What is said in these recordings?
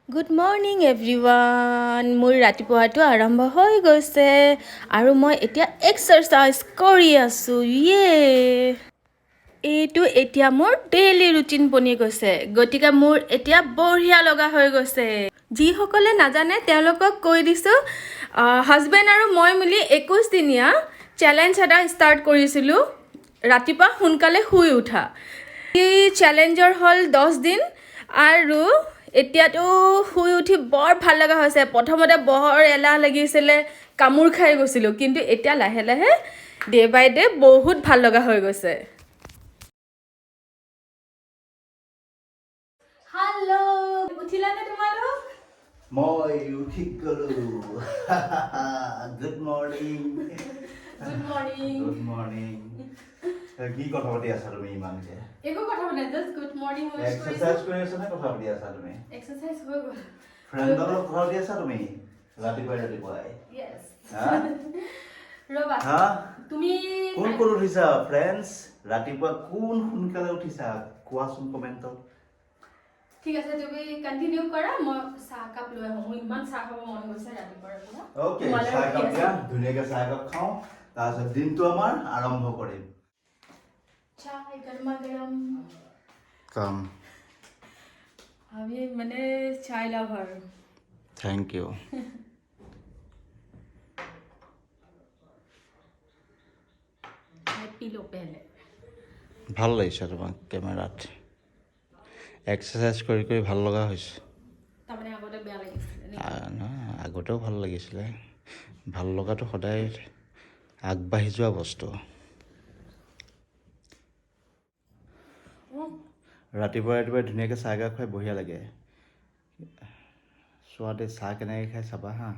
Good morning everyone. মোৰ ৰাতিপুৱাটো আৰম্ভ হৈ গৈছে আৰু মই এতিয়া এক্সাৰচাইজ কৰি আছোঁ। এইটো এতিয়া মোৰ ডেইলি ৰুটিন বনি গৈছে, গতিকে মোৰ এতিয়া বঢ়িয়া লগা হৈ গৈছে। যিসকলে নাজানে তেওঁলোকক কৈ দিছোঁ, হাজবেণ্ড আৰু মই মিলি 21 দিনীয়া চেলেঞ্জ এটা ষ্টাৰ্ট কৰিছিলোঁ, ৰাতিপুৱা সোনকালে শুই উঠা। এই চেলেঞ্জৰ হ'ল 10 দিন আৰু এতিয়াতো শুই উঠি বৰ ভাল লগা হৈছে। প্ৰথমতে বৰ এলাহ লাগিছিলে, কামোৰ খাই গৈছিলোঁ, কিন্তু এতিয়া লাহে লাহে ডে বাই ডে বহুত ভাল লগা হৈ গৈছে। হেল্ল', উঠিলানে তোমালোক? মই উঠি গলো। Good morning. Good morning. Good morning. কি কথা পাতি আছা তুমি ইমানকে? একো কথা পাতি নাই, জাষ্ট গুড মৰ্নিং উইশ কৰিছোঁ। এক্সাৰসাইজ কৰি আছা নে কথা পাতি আছা তুমি? এক্সাৰসাইজ হৈ গ'ল। ফ্ৰেণ্ডৰ লগত কথা পাতি আছা তুমি ৰাতিপুৱাই? ইয়েছ। হা? ৰবা, হা? তুমি কোন উঠিছা ফ্ৰেণ্ডছ? ৰাতিপুৱা কোন সোনকালে উঠিছা কোৱাচোন কমেণ্টত। ঠিক আছে, তুমি কন্টিনিউ কৰা, মই চাহ কাপ লৈ আহোঁ। মোৰ ইমান চাহ খাব মন গৈছে ৰাতিপুৱাৰ পৰা। ওকে, চাহ কাপ দিয়া, ধুনীয়াকৈ চাহ কাপ খাওঁ, তাৰপিছত দিনটো আমাৰ আৰম্ভ কৰিম। চাহ গৰমা গৰম। কাম। আমি মানে চাই লাভাৰ। Thank U. পিলো পেলে। ভাল লাগিছে তোমাক কেমেৰাত। এক্সাৰসাইজ কৰি কৰি ভাল লগা হৈছে। তাৰমানে আগতে বেয়া লাগিছিলে নেকি? নহয়, আগতেও ভাল লাগিছিলে। ভাল লগাটো সদায় আগবাঢ়ি যোৱা বস্তু। ৰাতিপুৱা ধুনীয়াকৈ চাহ একাপ খাই বঢ়িয়া লাগে। চোৱা দেই, চাহ কেনেকৈ খাই চাবা হা।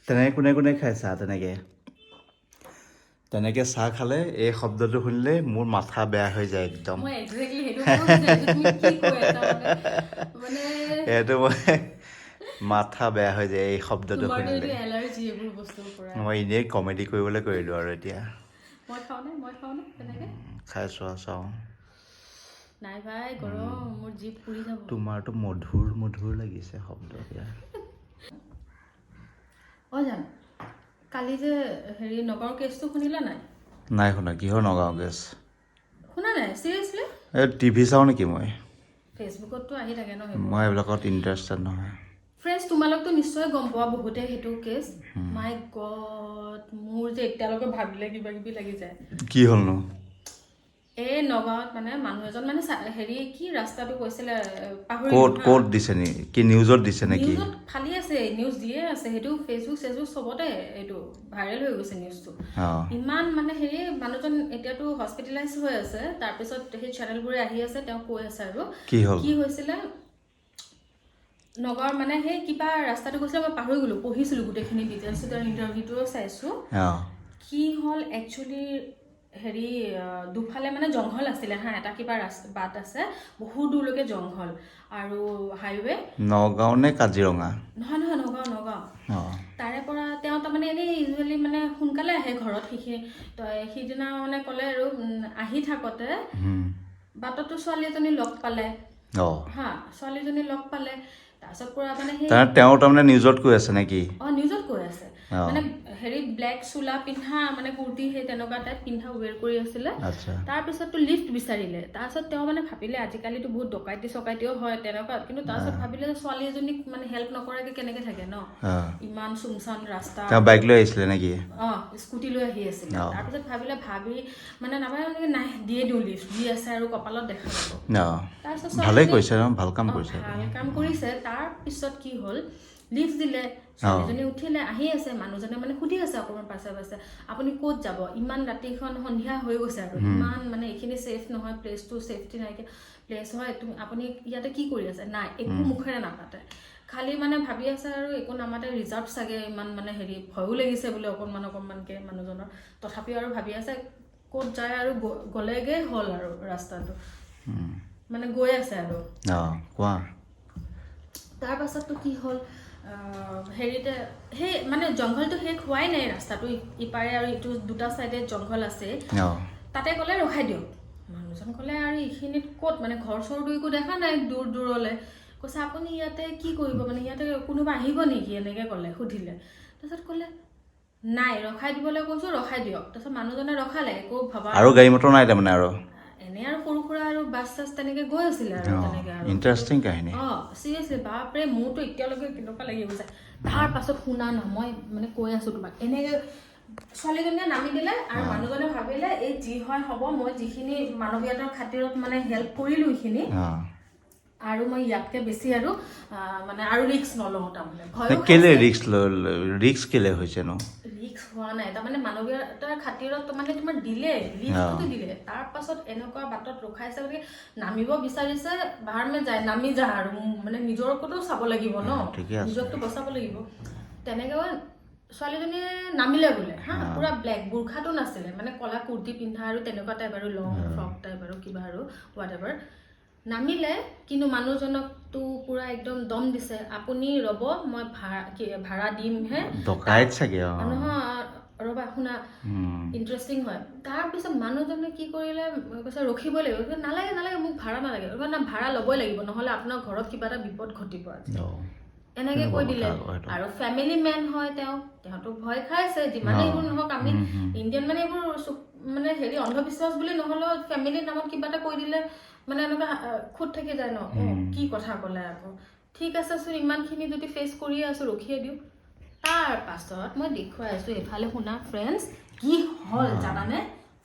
তেনেকৈ কোনে খায় চাহ? তেনেকৈ চাহ খালে এই শব্দটো শুনিলে মোৰ মাথা বেয়া হৈ যায় একদম। এইটো মই মাথা বেয়া হৈ যায় এই শব্দটো শুনিলে। মই এনেই কমেডি কৰিবলৈ কৰিলোঁ আৰু এতিয়া। খাই চাওঁ। নাই ভাই, গৰম, মোৰ জিভ পুৰি যাব। তোমাৰতো মধুৰ লাগিছে শব্দ এতিয়া। জান, কালি যে নগাঁৱৰ কেছটো শুনিলা নাই? নাই শুনা। কিহৰ নগাঁও কেছ? শুনা নাই? চিৰিয়াছলি? এই টিভি চাওঁ নেকি মই? ফেচবুকততো আহি থাকে ন মই এইবিলাকত ইণ্টাৰেষ্টেড নহয়। ফ্ৰেণ্ডছ, তোমালোকতো নিশ্চয় গম পোৱা বহুতে সেইটো কেছ। মাই গড, মোৰ যে এতিয়ালৈকে ভাবিলে কিবা কিবি লাগি যায়। কি হ'লনো? এই নগাঁৱত মানে মানুহ এজন মানে কি ৰাস্তাটো কৈছিলে ক'ত দিছে নি? কি নিউজত দিছে নেকি? নিউজত ফালি আছে, নিউজ দিয়ে আছে, সেইটো ফেচবুক চবতে এইটো ভাইৰেল হৈ গৈছে নিউজটো। ইমান মানে মানুহজন এতিয়াতো হস্পিটেলাইজ হৈ আছে। তাৰপিছত সেই চেনেলবোৰে আহি আছে, তেওঁ কৈ আছে আৰু কি হৈছিলে নগাঁৱৰ মানে সেই কিবা ৰাস্তাটো গৈছিলে, মই পাহৰি গ'লো, পঢ়িছিলোঁ গোটেইখিনি ডিটেইলছ, তেওঁৰ ইণ্টাৰভিউটোও চাইছোঁ। কি হ'ল একচুৱেলি দুফালে মানে জংঘল আছিলে হা, এটা কিবা বাট আছে, বহুত দূৰলৈকে জংঘল আৰু হাইৱে। নগাঁও নে কাজিৰঙা? নহয়, নগাঁও। তাৰে পৰা তেওঁ তাৰমানে এনেই ইউজুৱেলি মানে সোনকালে আহে ঘৰত। সিদিনা মানে ক'লে আৰু আহি থাকোঁতে বাটতো ছোৱালী এজনী লগ পালে হা, ছোৱালীজনী লগ পালে। তাৰপিছত পুৰা মানে তেওঁ তাৰমানে নিউজত কৈ আছে নেকি? নিউজত কৈ আছে মানে ব্লেক চোলা পিন্ধা, মানে কুৰ্তি সেই তেনেকুৱা টাইপ পিন্ধা ৱেৰ কৰি আছিলে। তাৰপিছততো লিফ্ট বিচাৰিলে। তাৰপিছত তেওঁ মানে ভাবিলে আজিকালিতো বহুত ডকাইতিও হয় তেনেকুৱা, কিন্তু তাৰপিছত ভাবিলে ছোৱালী এজনীক মানে হেল্প নকৰাকে কেনেকে থাকে ন, ইমান চুনচান ৰাস্তা। বাইক লৈ আহিছিলে নেকি? স্কুটি লৈ আহি আছিলে। তাৰপিছত ভাবি মানে নাপায়, নাই দিয়ে দিওঁ লিফ্ট, দি আছে আৰু কপালত দেখা যাব। ভালেই কৰিছে, ভাল কাম কৰিছে। ভাল কাম কৰিছে। তাৰ পিছত কি হ'ল, লিফ্ট দিলে, ছোৱালীজনী উঠিলে, আহি আছে। মানুহজনে মানে সুধি আছে অকণমান পাছে আপুনি ক'ত যাব? ইমান ৰাতিখন সন্ধিয়া হৈ গৈছে আৰু ইমান মানে এইখিনি ছেফ নহয়, প্লেচটো ছেফটি নাইকিয়া প্লেচ হয়, আপুনি ইয়াতে কি কৰি আছে? নাই, একো মুখেৰে নাপাতে, খালি মানে ভাবি আছে আৰু একো নামাতে, ৰিজাৰ্ভ চাগে, ইমান মানে ভয়ো লাগিছে বোলে অকণমানকে মানুহজনৰ। তথাপিও আৰু ভাবি আছে ক'ত যায় আৰু গ'লেগে হ'ল আৰু ৰাস্তাটো মানে গৈ আছে আৰু। কোৱা। তাৰ পাছততো কি হ'ল, হেৰিতে সেই মানে জংঘলটো শেষ হোৱাই নাই ৰাস্তাটো ইপাৰে আৰু ইটো দুটা চাইডে জংঘল আছে তাতে ক'লে ৰখাই দিয়ক মানুহজন ক'লে আৰু এইখিনিত ক'ত মানে ঘৰ চৰটো একো দেখা নাই দূৰ দূৰলৈ কৈছে আপুনি ইয়াতে কি কৰিব মানে ইয়াতে কোনোবা আহিব নেকি এনেকৈ ক'লে সুধিলে তাৰপিছত ক'লে নাই ৰখাই দিবলৈ কৈছোঁ ৰখাই দিয়ক তাৰপিছত মানুহজনে ৰখালে একো ভবা আৰু গাড়ী মটৰ নাই তাৰমানে আৰু এনে আৰু সৰু সুৰা আৰু বাছ চাছ তেনেকৈ গৈ আছিলে আৰু তেনেকৈ আৰু ইণ্টাৰেষ্টিং কাহিনী চিৰিয়াছলি বাপৰে মোৰতো এতিয়ালৈকে কেনেকুৱা লাগি গৈছে তাৰ পাছত শুনা ন মই মানে কৈ আছোঁ তোমাক এনেকৈ ছোৱালীজনীয়ে নামি দিলে আৰু মানুহজনে ভাবিলে এই যি হয় হ'ব মই যিখিনি মানৱীয়তাৰ খাতিৰত মানে হেল্প কৰিলোঁ এইখিনি আৰু মই ইয়াতকৈ বেছি আৰু মানে আৰু ৰিক্স নলওঁ তাৰমানে কেলে ৰিক্স কেলে হৈছে ন ৰিক্স হোৱা নাই তাৰমানে মানৱীয়তাৰ খাতিৰত মানে তোমাৰ দিলে লিফ্টটো দিলে তাৰ পাছত এনেকুৱা বাটত ৰখাইছে গতিকে নামিব বিচাৰিছে বাহাৰমে যায় নামি যা আৰু মানে নিজৰকতো চাব লাগিব ন নিজকতো বচাব লাগিব তেনেকৈ ছোৱালীজনীয়ে নামিলে বোলে হা পুৰা ব্লেক বুৰ্খাটো নাছিলে মানে কলা কুৰ্তি পিন্ধা আৰু তেনেকুৱা টাইপ আৰু লং ফ্ৰক টাইপ আৰু কিবা আৰু হোৱাট এভাৰ নামিলে কিন্তু মানুহজনকতো পুৰা একদম দম দিছে আপুনি ৰ'ব মই ভাড়া দিমহে ডকাইত চাগে নহয় ৰ'বা শুনা ইণ্টাৰেষ্টিং হয় তাৰপিছত মানুহজনে কি কৰিলে কৈছে ৰখিবই লাগিব নালাগে নালাগে মোক ভাড়া নালাগে না ভাড়া ল'বই লাগিব নহ'লে আপোনাৰ ঘৰত কিবা এটা বিপদ ঘটিব আজি এনেকৈ কৈ দিলে আৰু ফেমিলি মেন হয় তেওঁতো ভয় খাইছে যিমানেই এইবোৰ নহওক আমি ইণ্ডিয়ান মানে এইবোৰ মানে হেৰি অন্ধবিশ্বাস বুলি নহ'লেও ফেমিলিৰ নামত কিবা এটা কৈ দিলে মানে এনেকুৱা খুট থাকি যায় ন কি কথা ক'লে আকৌ ঠিক আছে চোন ইমানখিনি যদি ফেচ কৰিয়ে আছোঁ ৰখিয়ে দিওঁ তাৰ পাছত মই দেখুৱাই আছোঁ এইফালে শুনা ফ্ৰেণ্ডছ কি হ'ল জানানে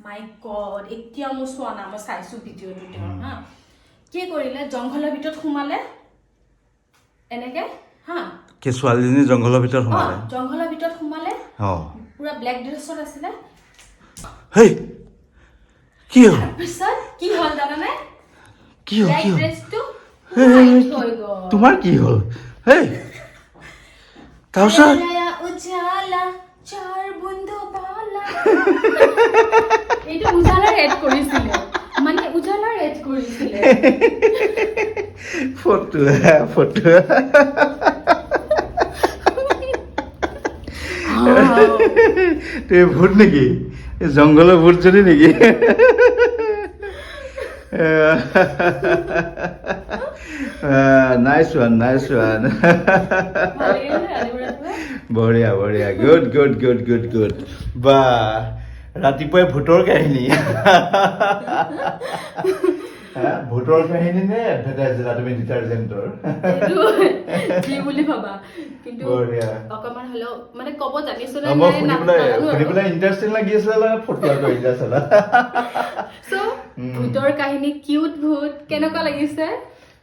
মাই গড এতিয়া মোৰ চোৱা না মই চাইছোঁ ভিডিঅ'টো তেওঁৰ হা কি কৰিলে জংঘলৰ ভিতৰত সোমালে এনেকৈ হা কি ছোৱালীজনী জংঘলৰ ভিতৰত সোমালে পুৰা ব্লেক ড্ৰেছত আছিলে হেই কি হ'ল তাৰপিছত কি হ'ল জানানে কি হ'ল ড্ৰেছটো তোমাৰ কি হ'ল হেই তাৰপিছত উজালা চাৰ বুন্দু পালা এইটো উজালাৰ এড কৰিছিলে মানে উজালাৰ এড কৰিছিলে ফটো তুই ভূত নেকি জংঘলৰ ভূত যদি নেকি নাইচ ওৱান বঢ়িয়া গুড বা ৰাতিপুৱাই ভূতৰ কাহিনী ভূতৰ কাহিনী নে এডভাৰটাইজ দিলা তুমি ডিটাৰজেণ্টৰ কি বুলি ভাবা কিন্তু অকমান হলেও মানে ক'ব জানিছো না মই শুনি পেলাই ইণ্টাৰেষ্টিং লাগি আছিলে ফটোৱা কৰি আছিলা সো ভূতৰ কাহিনী কিউট ভূত কেনেকুৱা লাগিছে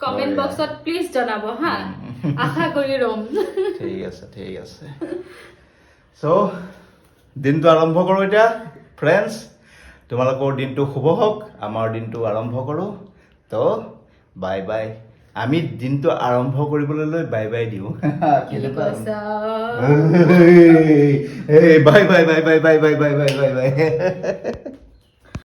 কমেন্ট বক্সত প্লিজ জনাব হা আশা কৰি ৰম ঠিক আছে সো দিনটো আৰম্ভ কৰোঁ এতিয়া ফ্ৰেণ্ডছ তোমালোকৰ দিনটো শুভ হওক আমাৰ দিনটো আৰম্ভ কৰোঁ তো বাই বাই আমি দিনটো আৰম্ভ কৰিবলৈ লৈ বাই বাই দিওঁ বাই বাই